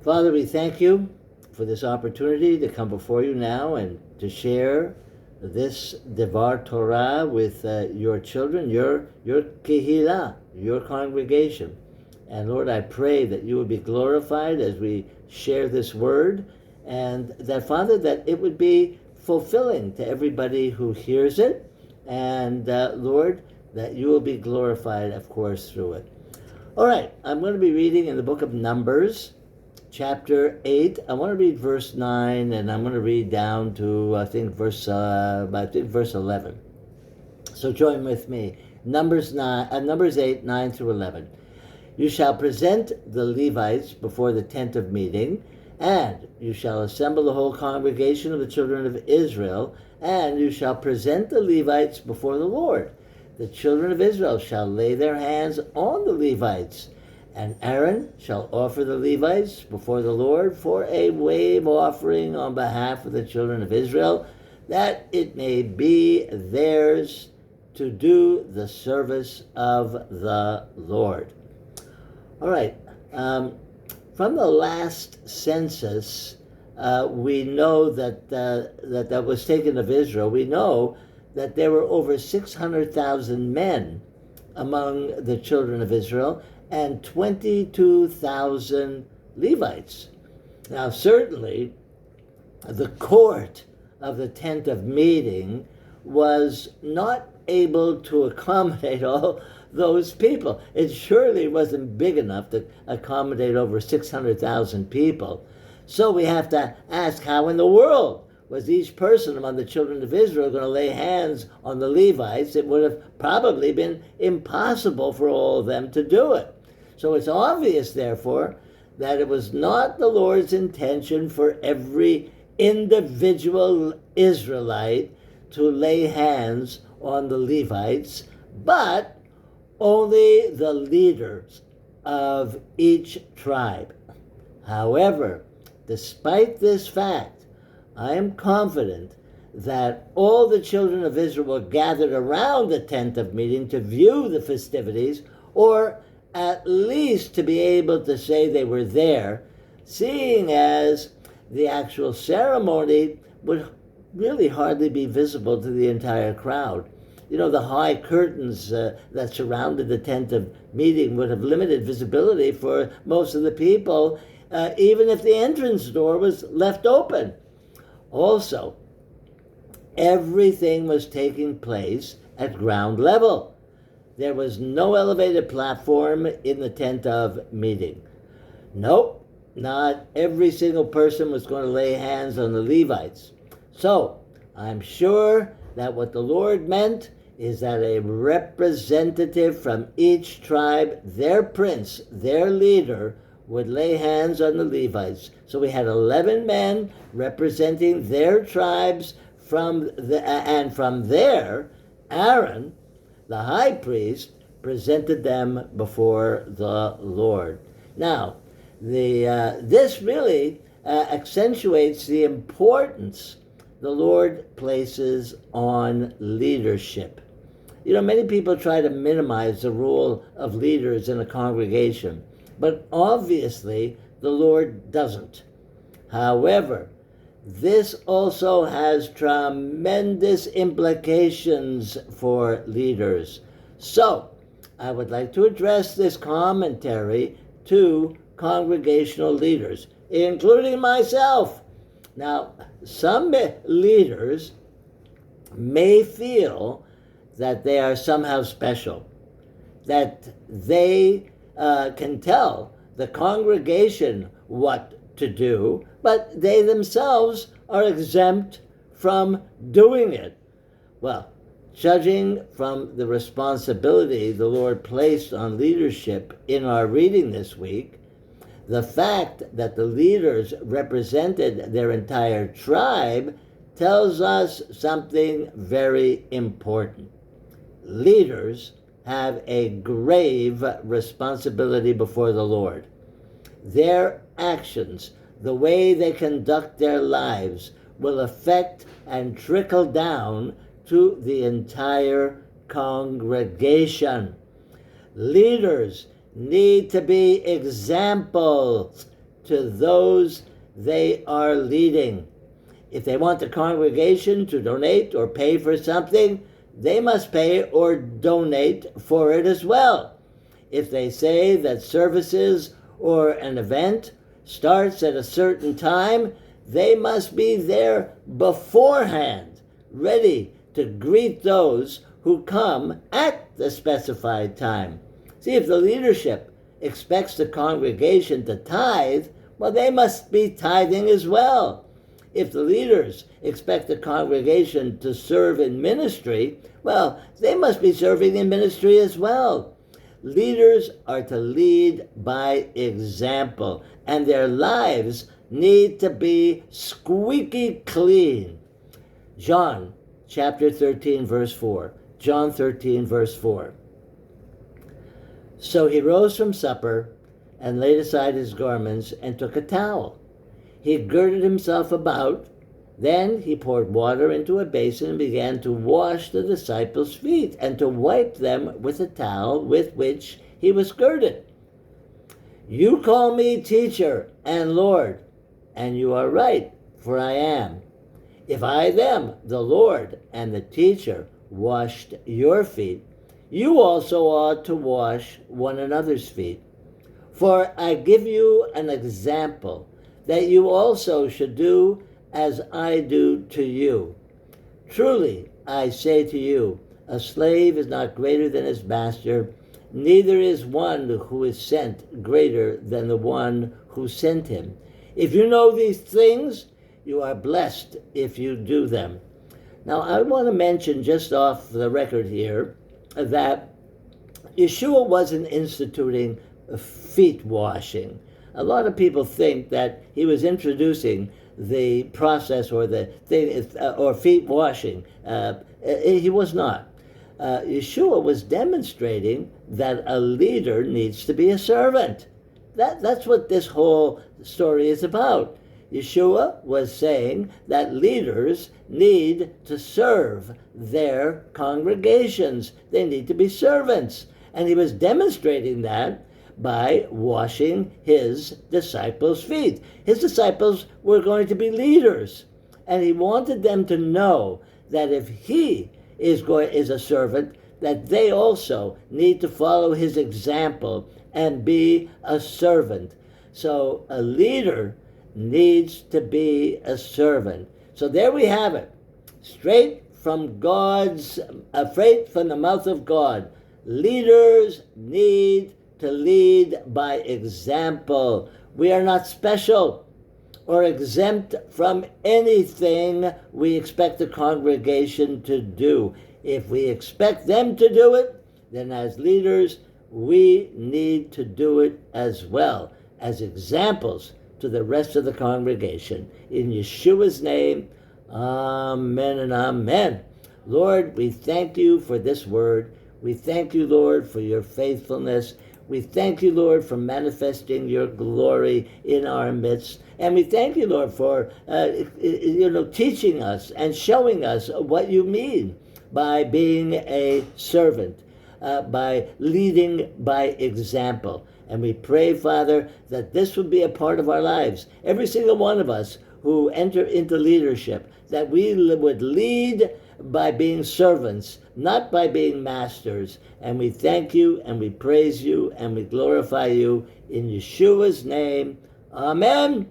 Father, we thank you for this opportunity to come before you now and to share this Devar Torah with your children, your kehillah, your congregation. And Lord, I pray that you would be glorified as we share this word, and that, Father, that it would be fulfilling to everybody who hears it, and Lord, that you will be glorified, of course, through it. All right, I'm going to be reading in the book of Numbers, chapter 8. I want to read verse 9, and I'm going to read down to, I think, verse 11. So join with me. Numbers 8, 9 through 11. You shall present the Levites before the tent of meeting, and you shall assemble the whole congregation of the children of Israel, and you shall present the Levites before the Lord. The children of Israel shall lay their hands on the Levites, and Aaron shall offer the Levites before the Lord for a wave offering on behalf of the children of Israel, that it may be theirs to do the service of the Lord. All right. From the last census, we know that was taken of Israel. We know that there were over 600,000 men among the children of Israel and 22,000 Levites. Now, certainly, the court of the tent of meeting was not able to accommodate all those people. It surely wasn't big enough to accommodate over 600,000 people. So we have to ask, how in the world was each person among the children of Israel going to lay hands on the Levites? It would have probably been impossible for all of them to do it. So it's obvious, therefore, that it was not the Lord's intention for every individual Israelite to lay hands on the Levites, but only the leaders of each tribe. However, despite this fact, I am confident that all the children of Israel were gathered around the tent of meeting to view the festivities, or at least to be able to say they were there, seeing as the actual ceremony would really hardly be visible to the entire crowd. You know, the high curtains that surrounded the tent of meeting would have limited visibility for most of the people, even if the entrance door was left open. Also, everything was taking place at ground level. There was no elevated platform in the tent of meeting. Nope, not every single person was going to lay hands on the Levites. So, I'm sure that what the Lord meant is that a representative from each tribe, their prince, their leader, would lay hands on the Levites. So we had 11 men representing their tribes, and from there, Aaron, the high priest, presented them before the Lord. Now, this really accentuates the importance the Lord places on leadership. You know, many people try to minimize the role of leaders in a congregation, but obviously the Lord doesn't. However, this also has tremendous implications for leaders. So, I would like to address this commentary to congregational leaders, including myself. Now, some leaders may feel that they are somehow special, that they can tell the congregation what to do, but they themselves are exempt from doing it. Well, judging from the responsibility the Lord placed on leadership in our reading this week, the fact that the leaders represented their entire tribe tells us something very important. Leaders have a grave responsibility before the Lord. Their actions, the way they conduct their lives, will affect and trickle down to the entire congregation. Leaders need to be examples to those they are leading. If they want the congregation to donate or pay for something, they must pay or donate for it as well. If they say that services or an event starts at a certain time, they must be there beforehand, ready to greet those who come at the specified time. See, if the leadership expects the congregation to tithe, well, they must be tithing as well. If the leaders expect the congregation to serve in ministry, well, they must be serving in ministry as well. Leaders are to lead by example, and their lives need to be squeaky clean. John chapter 13, verse 4. John 13, verse 4. So he rose from supper and laid aside his garments and took a towel. He girded himself about. Then he poured water into a basin and began to wash the disciples' feet and to wipe them with the towel with which he was girded. You call me teacher and Lord, and you are right, for I am. If I, them, the Lord and the teacher, washed your feet, you also ought to wash one another's feet. For I give you an example, that you also should do as I do to you. Truly, I say to you, a slave is not greater than his master, neither is one who is sent greater than the one who sent him. If you know these things, you are blessed if you do them. Now, I want to mention just off the record here that Yeshua wasn't instituting feet washing. A lot of people think that he was introducing the process or the thing or feet washing. He was not. Yeshua was demonstrating that a leader needs to be a servant. That's what this whole story is about. Yeshua was saying that leaders need to serve their congregations. They need to be servants. And he was demonstrating that by washing his disciples' feet. His disciples were going to be leaders. And he wanted them to know that if he is a servant, that they also need to follow his example and be a servant. So a leader needs to be a servant. So there we have it. Straight from the mouth of God. Leaders need to lead by example. We are not special or exempt from anything we expect the congregation to do. If we expect them to do it, then as leaders, we need to do it as well, as examples to the rest of the congregation. In Yeshua's name, amen and amen. Lord, we thank you for this word. We thank you, Lord, for your faithfulness. We thank you, Lord, for manifesting your glory in our midst. And we thank you, Lord, for teaching us and showing us what you mean by being a servant, by leading by example. And we pray, Father, that this would be a part of our lives. Every single one of us who enter into leadership, that we would lead by being servants, not by being masters. And we thank you, and we praise you, and we glorify you in Yeshua's name. Amen.